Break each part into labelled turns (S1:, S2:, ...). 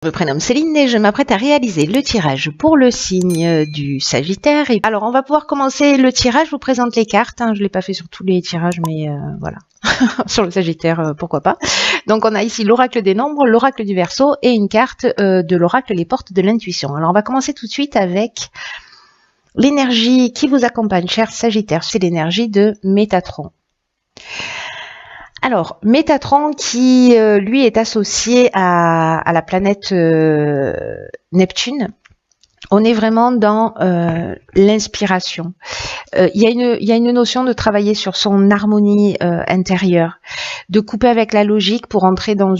S1: Je me prénomme Céline et je m'apprête à réaliser le tirage pour le signe du Sagittaire. Et alors, on va pouvoir commencer le tirage. Je vous présente les cartes. Je ne l'ai pas fait sur tous les tirages, mais voilà. Sur le Sagittaire, pourquoi pas. Donc, on a ici l'oracle des nombres, l'oracle du Verseau et une carte de l'oracle les portes de l'intuition. Alors, on va commencer tout de suite avec l'énergie qui vous accompagne, cher Sagittaire. C'est l'énergie de Métatron. Alors, Métatron qui, lui, est associé à la planète Neptune. On est vraiment dans l'inspiration. Il y a une notion de travailler sur son harmonie intérieure, de couper avec la logique pour entrer dans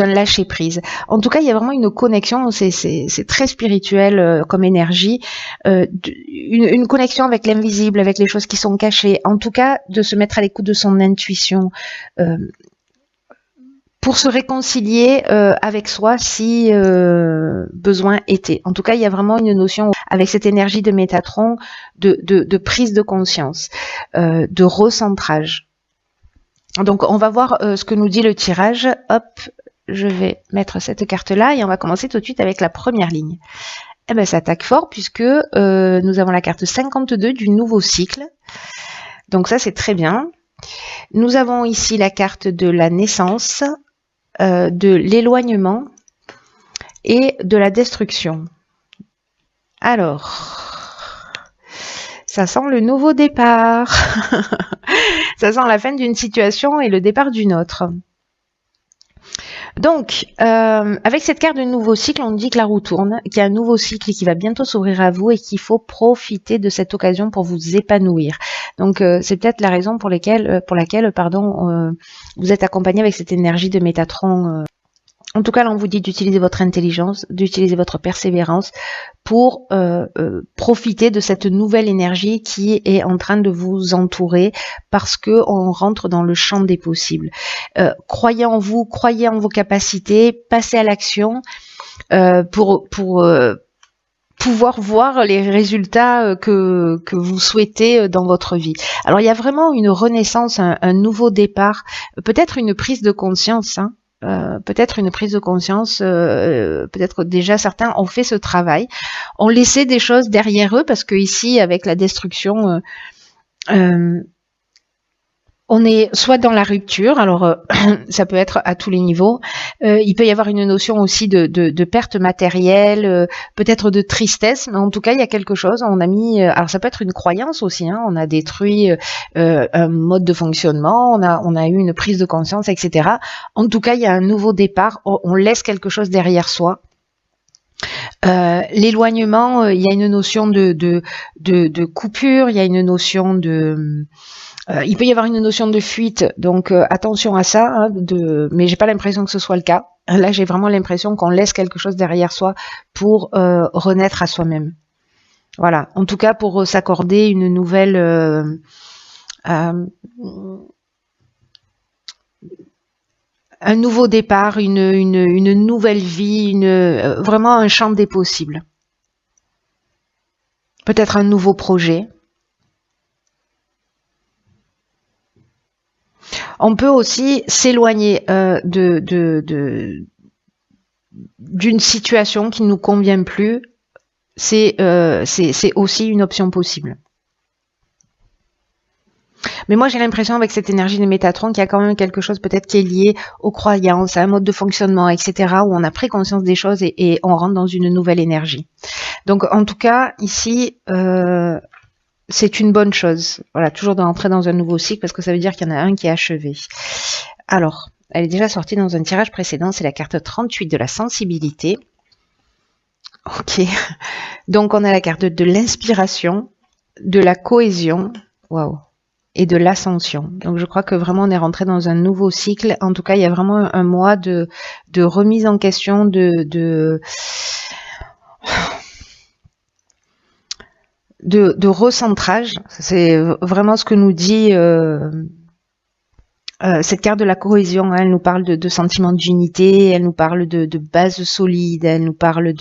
S1: un lâcher-prise. En tout cas, il y a vraiment une connexion, c'est très spirituel comme énergie, une connexion avec l'invisible, avec les choses qui sont cachées. En tout cas, de se mettre à l'écoute de son intuition pour se réconcilier avec soi si besoin était. En tout cas, il y a vraiment une notion avec cette énergie de Métatron de prise de conscience, de recentrage. Donc, on va voir ce que nous dit le tirage. Hop, je vais mettre cette carte-là et on va commencer tout de suite avec la première ligne. Eh ben, ça attaque fort puisque nous avons la carte 52 du nouveau cycle. Donc ça, c'est très bien. Nous avons ici la carte de la naissance, de l'éloignement et de la destruction. Alors... ça sent le nouveau départ. Ça sent la fin d'une situation et le départ d'une autre. Donc, avec cette carte de nouveau cycle, on dit que la roue tourne, qu'il y a un nouveau cycle qui va bientôt s'ouvrir à vous et qu'il faut profiter de cette occasion pour vous épanouir. Donc, c'est peut-être la raison pour laquelle vous êtes accompagné avec cette énergie de Métatron. En tout cas, là, on vous dit d'utiliser votre intelligence, d'utiliser votre persévérance pour profiter de cette nouvelle énergie qui est en train de vous entourer parce que on rentre dans le champ des possibles. Croyez en vous, croyez en vos capacités, passez à l'action pour pouvoir voir les résultats que vous souhaitez dans votre vie. Alors, il y a vraiment une renaissance, un nouveau départ, peut-être une prise de conscience, peut-être une prise de conscience, peut-être déjà certains ont fait ce travail, ont laissé des choses derrière eux parce que ici avec la destruction, on est soit dans la rupture, alors ça peut être à tous les niveaux, il peut y avoir une notion aussi de perte matérielle, peut-être de tristesse, mais en tout cas il y a quelque chose, on a mis, alors ça peut être une croyance aussi, on a détruit un mode de fonctionnement, on a eu une prise de conscience, etc. En tout cas il y a un nouveau départ, on laisse quelque chose derrière soi. L'éloignement, il y a une notion de coupure, il y a une notion de... il peut y avoir une notion de fuite, donc attention à ça, mais j'ai pas l'impression que ce soit le cas. Là, j'ai vraiment l'impression qu'on laisse quelque chose derrière soi pour renaître à soi-même. Voilà, en tout cas pour s'accorder une nouvelle... un nouveau départ, une nouvelle vie, vraiment un champ des possibles. Peut-être un nouveau projet. On peut aussi s'éloigner d'une situation qui ne nous convient plus. C'est aussi une option possible. Mais moi, j'ai l'impression avec cette énergie de Métatron qu'il y a quand même quelque chose peut-être qui est lié aux croyances, à un mode de fonctionnement, etc., où on a pris conscience des choses et on rentre dans une nouvelle énergie. Donc, en tout cas, ici... c'est une bonne chose. Voilà, toujours d'entrer dans un nouveau cycle parce que ça veut dire qu'il y en a un qui est achevé. Alors, elle est déjà sortie dans un tirage précédent, c'est la carte 38 de la sensibilité. Ok. Donc, on a la carte de l'inspiration, de la cohésion, waouh, et de l'ascension. Donc, je crois que vraiment on est rentré dans un nouveau cycle. En tout cas, il y a vraiment un mois de remise en question, de recentrage, c'est vraiment ce que nous dit cette carte de la cohésion. Elle nous parle de sentiment d'unité, elle nous parle de base solide, elle nous parle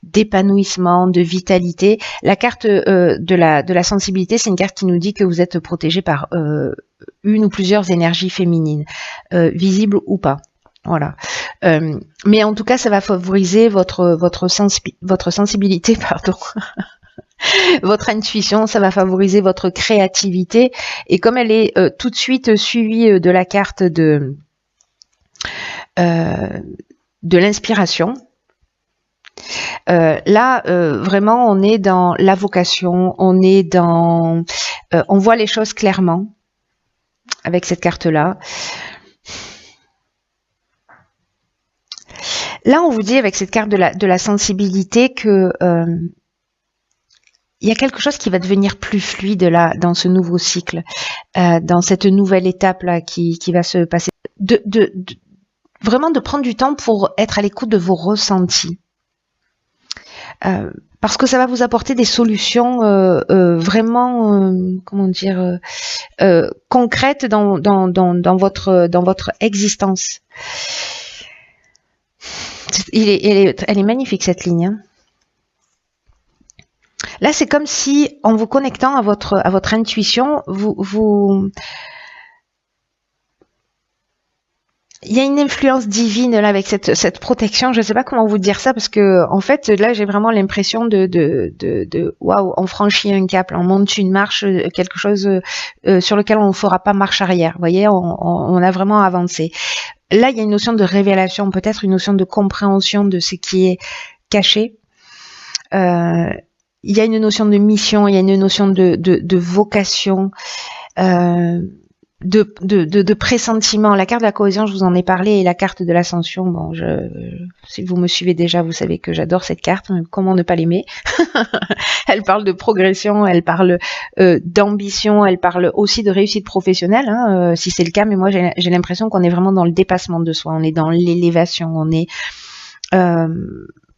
S1: d'épanouissement, de vitalité. La carte de la sensibilité, c'est une carte qui nous dit que vous êtes protégé par une ou plusieurs énergies féminines, visibles ou pas. Voilà. Mais en tout cas, ça va favoriser votre sensibilité, pardon, votre intuition, ça va favoriser votre créativité. Et comme elle est tout de suite suivie de la carte de l'inspiration, là, vraiment, on est dans la vocation, on est dans... on voit les choses clairement avec cette carte-là. Là, on vous dit avec cette carte de la sensibilité que il y a quelque chose qui va devenir plus fluide là dans ce nouveau cycle, dans cette nouvelle étape là qui va se passer. Vraiment de prendre du temps pour être à l'écoute de vos ressentis. Parce que ça va vous apporter des solutions vraiment, comment dire, concrètes dans votre existence. Elle est magnifique cette ligne. Hein. Là, c'est comme si, en vous connectant à votre intuition, il y a une influence divine là avec cette protection. Je ne sais pas comment vous dire ça parce que en fait là j'ai vraiment l'impression de waouh, on franchit un cap, on monte une marche, quelque chose sur lequel on ne fera pas marche arrière. Vous voyez, on a vraiment avancé. Là, il y a une notion de révélation, peut-être une notion de compréhension de ce qui est caché. Il y a une notion de mission, il y a une notion de vocation, de pressentiment. La carte de la cohésion, je vous en ai parlé, et la carte de l'ascension, bon, si vous me suivez déjà, vous savez que j'adore cette carte. Comment ne pas l'aimer? Elle parle de progression, elle parle d'ambition, elle parle aussi de réussite professionnelle, hein, si c'est le cas. Mais moi, j'ai l'impression qu'on est vraiment dans le dépassement de soi, on est dans l'élévation, on est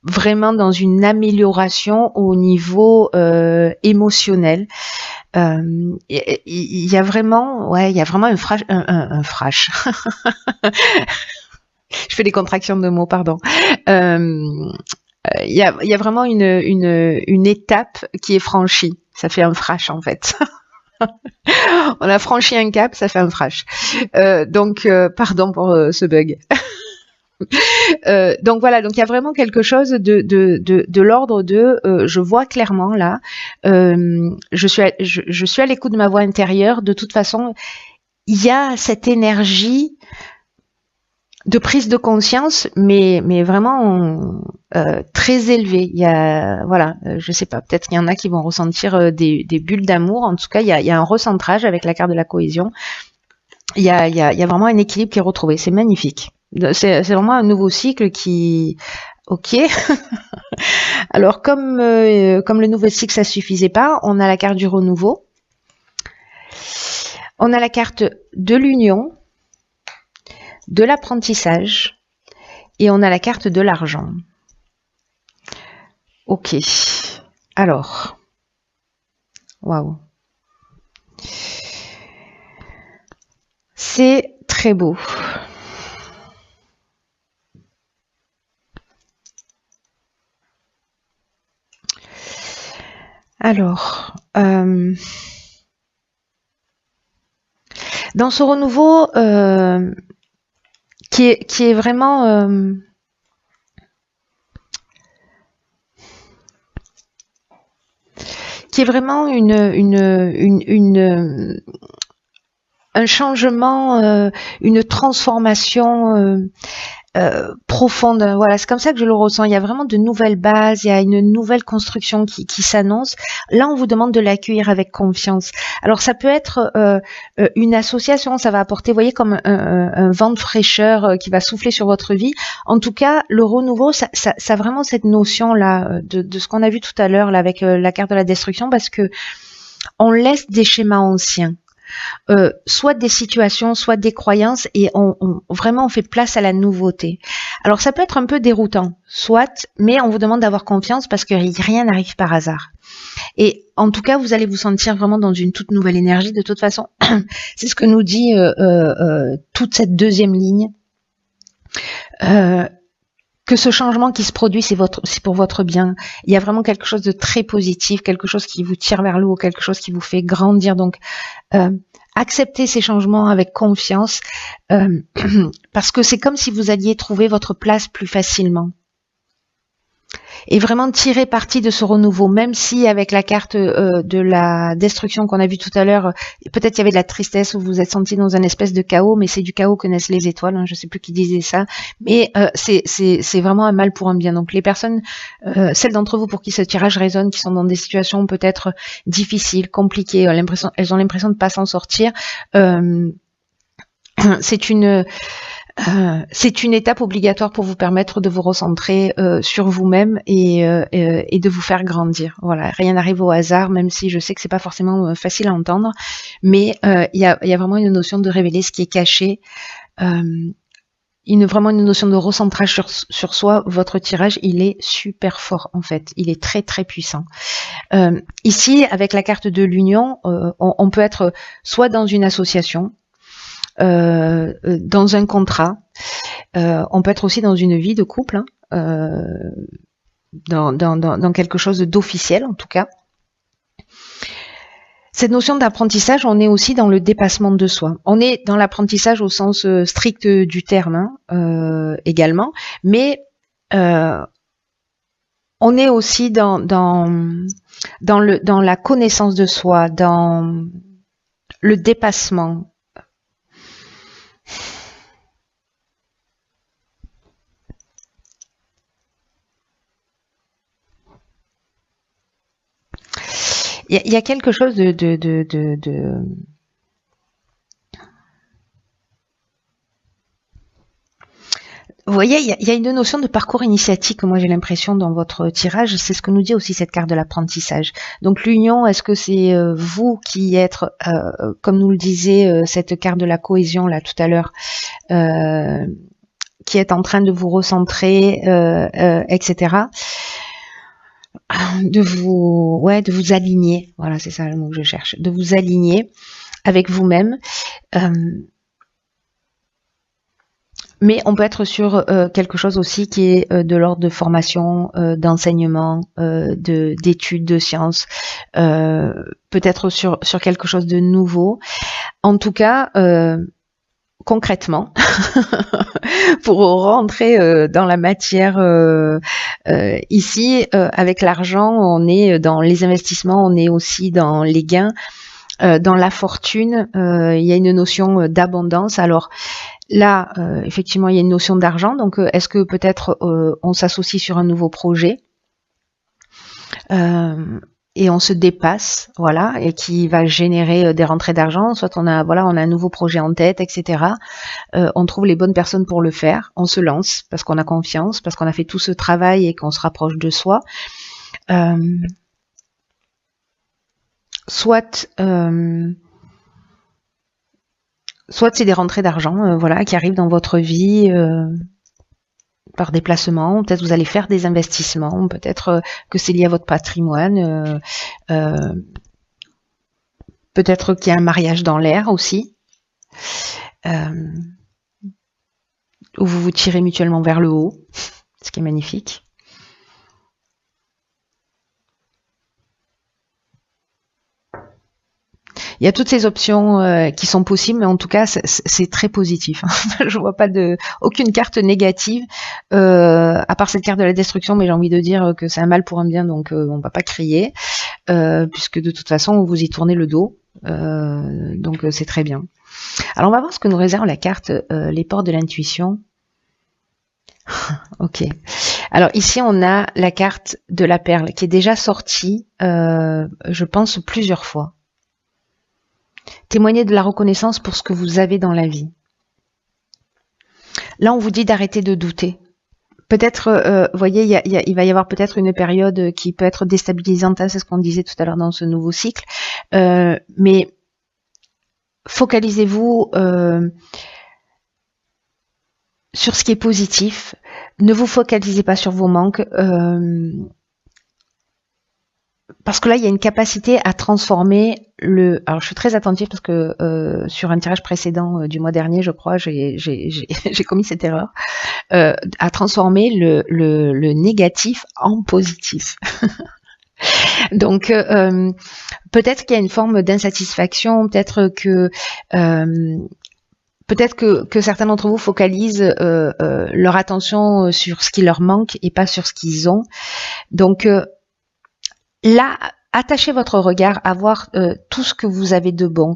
S1: vraiment dans une amélioration au niveau émotionnel. Il y a vraiment, ouais, il y a vraiment un frash. Je fais des contractions de mots, pardon. Il y a vraiment une étape qui est franchie. Ça fait un frash en fait. On a franchi un cap, ça fait un frash. Donc, pardon pour ce bug. Donc voilà, donc il y a vraiment quelque chose de l'ordre de je vois clairement là, je suis à l'écoute de ma voix intérieure. De toute façon, il y a cette énergie de prise de conscience, mais vraiment très élevée. Il y a, voilà, je sais pas, peut-être qu'il y en a qui vont ressentir des bulles d'amour. En tout cas, il y a un recentrage avec la carte de la cohésion. Il y a vraiment un équilibre qui est retrouvé. C'est magnifique. C'est vraiment un nouveau cycle qui... Ok. Alors, comme le nouveau cycle, ça suffisait pas, on a la carte du renouveau. On a la carte de l'union, de l'apprentissage, et on a la carte de l'argent. Ok. Alors. Waouh. C'est très beau. Alors, dans ce renouveau qui est vraiment un changement, une transformation profonde. Voilà, c'est comme ça que je le ressens. Il y a vraiment de nouvelles bases, il y a une nouvelle construction qui s'annonce. Là, on vous demande de l'accueillir avec confiance. Alors, ça peut être une association, ça va apporter, vous voyez, comme un vent de fraîcheur qui va souffler sur votre vie. En tout cas, le renouveau, ça a vraiment cette notion-là de ce qu'on a vu tout à l'heure là avec la carte de la destruction, parce que on laisse des schémas anciens. Soit des situations, soit des croyances, et vraiment on fait place à la nouveauté. Alors ça peut être un peu déroutant, soit, mais on vous demande d'avoir confiance parce que rien n'arrive par hasard. Et en tout cas, vous allez vous sentir vraiment dans une toute nouvelle énergie. De toute façon, c'est ce que nous dit toute cette deuxième ligne. Que ce changement qui se produit, c'est pour votre bien. Il y a vraiment quelque chose de très positif, quelque chose qui vous tire vers le haut, quelque chose qui vous fait grandir. Donc, acceptez ces changements avec confiance, parce que c'est comme si vous alliez trouver votre place plus facilement. Et vraiment tirer parti de ce renouveau, même si avec la carte de la destruction qu'on a vue tout à l'heure, peut-être il y avait de la tristesse, vous vous êtes senti dans un espèce de chaos, mais c'est du chaos que naissent les étoiles, hein, je ne sais plus qui disait ça, mais c'est vraiment un mal pour un bien. Donc les personnes, celles d'entre vous pour qui ce tirage résonne, qui sont dans des situations peut-être difficiles, compliquées, elles ont l'impression de ne pas s'en sortir, c'est une étape obligatoire pour vous permettre de vous recentrer sur vous-même et de vous faire grandir. Voilà, rien n'arrive au hasard, même si je sais que c'est pas forcément facile à entendre, mais il y a vraiment une notion de révéler ce qui est caché, vraiment une notion de recentrage sur soi. Votre tirage, il est super fort en fait, il est très très puissant. Ici, avec la carte de l'union, on peut être soit dans une association, dans un contrat, on peut être aussi dans une vie de couple, hein, dans quelque chose d'officiel en tout cas. Cette notion d'apprentissage, on est aussi dans le dépassement de soi. On est dans l'apprentissage au sens strict du terme, hein, également, mais on est aussi dans la connaissance de soi, dans le dépassement. Il y a quelque chose Vous voyez, il y a une notion de parcours initiatique, moi j'ai l'impression dans votre tirage, c'est ce que nous dit aussi cette carte de l'apprentissage. Donc l'union, est-ce que c'est vous qui êtes, comme nous le disait cette carte de la cohésion là tout à l'heure, qui est en train de vous recentrer, etc. De vous aligner, voilà, c'est ça le mot que je cherche, de vous aligner avec vous-même. Mais on peut être sur quelque chose aussi qui est de l'ordre de formation, d'enseignement, d'études, de sciences, peut-être sur quelque chose de nouveau. En tout cas, concrètement, pour rentrer dans la matière ici, avec l'argent, on est dans les investissements, on est aussi dans les gains, dans la fortune, il y a une notion d'abondance. Alors là, effectivement, il y a une notion d'argent, donc est-ce que peut-être on s'associe sur un nouveau projet et on se dépasse, voilà, et qui va générer des rentrées d'argent, soit on a un nouveau projet en tête, etc. On trouve les bonnes personnes pour le faire, on se lance parce qu'on a confiance, parce qu'on a fait tout ce travail et qu'on se rapproche de soi. Soit c'est des rentrées d'argent, voilà, qui arrivent dans votre vie par des placements, peut-être vous allez faire des investissements, peut-être que c'est lié à votre patrimoine, peut-être qu'il y a un mariage dans l'air aussi, où vous vous tirez mutuellement vers le haut, ce qui est magnifique. Il y a toutes ces options qui sont possibles, mais en tout cas, c'est très positif. Je vois pas aucune carte négative, à part cette carte de la destruction, mais j'ai envie de dire que c'est un mal pour un bien, donc on va pas crier, puisque de toute façon, vous y tournez le dos, donc c'est très bien. Alors, on va voir ce que nous réserve la carte les portes de l'intuition. Ok. Alors ici, on a la carte de la perle qui est déjà sortie, je pense, plusieurs fois. Témoignez de la reconnaissance pour ce que vous avez dans la vie. Là, on vous dit d'arrêter de douter. Peut-être, vous voyez, il va y avoir peut-être une période qui peut être déstabilisante, hein, c'est ce qu'on disait tout à l'heure dans ce nouveau cycle, mais focalisez-vous sur ce qui est positif. Ne vous focalisez pas sur vos manques, parce que là, il y a une capacité à transformer alors, je suis très attentive parce que sur un tirage précédent du mois dernier, je crois, j'ai commis cette erreur, à transformer le négatif en positif. Donc peut-être qu'il y a une forme d'insatisfaction, peut-être que certains d'entre vous focalisent leur attention sur ce qui leur manque et pas sur ce qu'ils ont. Donc là, attachez votre regard à voir tout ce que vous avez de bon,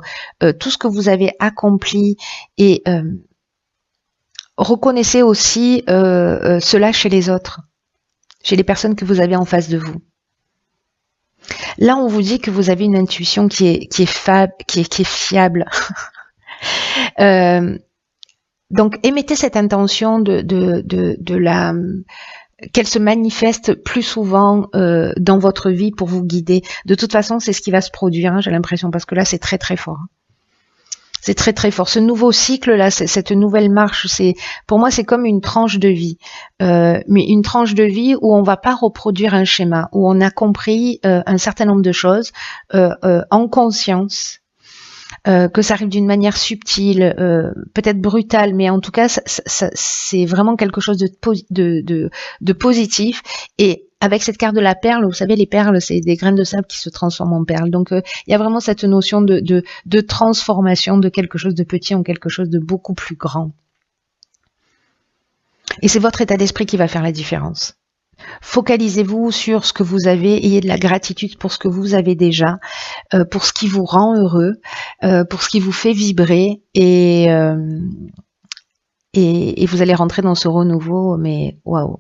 S1: tout ce que vous avez accompli et reconnaissez aussi cela chez les autres, chez les personnes que vous avez en face de vous. Là, on vous dit que vous avez une intuition qui est fiable. Donc, émettez cette intention qu'elle se manifeste plus souvent dans votre vie pour vous guider. De toute façon, c'est ce qui va se produire, hein, j'ai l'impression, parce que là, c'est très très fort. C'est très très fort. Ce nouveau cycle là, cette nouvelle marche, pour moi c'est comme une tranche de vie, mais une tranche de vie où on va pas reproduire un schéma, où on a compris un certain nombre de choses en conscience, que ça arrive d'une manière subtile, peut-être brutale, mais en tout cas c'est vraiment quelque chose de positif. Et avec cette carte de la perle, vous savez, les perles, c'est des graines de sable qui se transforment en perles. Donc, il y a vraiment cette notion de transformation de quelque chose de petit en quelque chose de beaucoup plus grand. Et c'est votre état d'esprit qui va faire la différence. Focalisez-vous sur ce que vous avez, ayez de la gratitude pour ce que vous avez déjà, pour ce qui vous rend heureux, pour ce qui vous fait vibrer, et vous allez rentrer dans ce renouveau, mais waouh.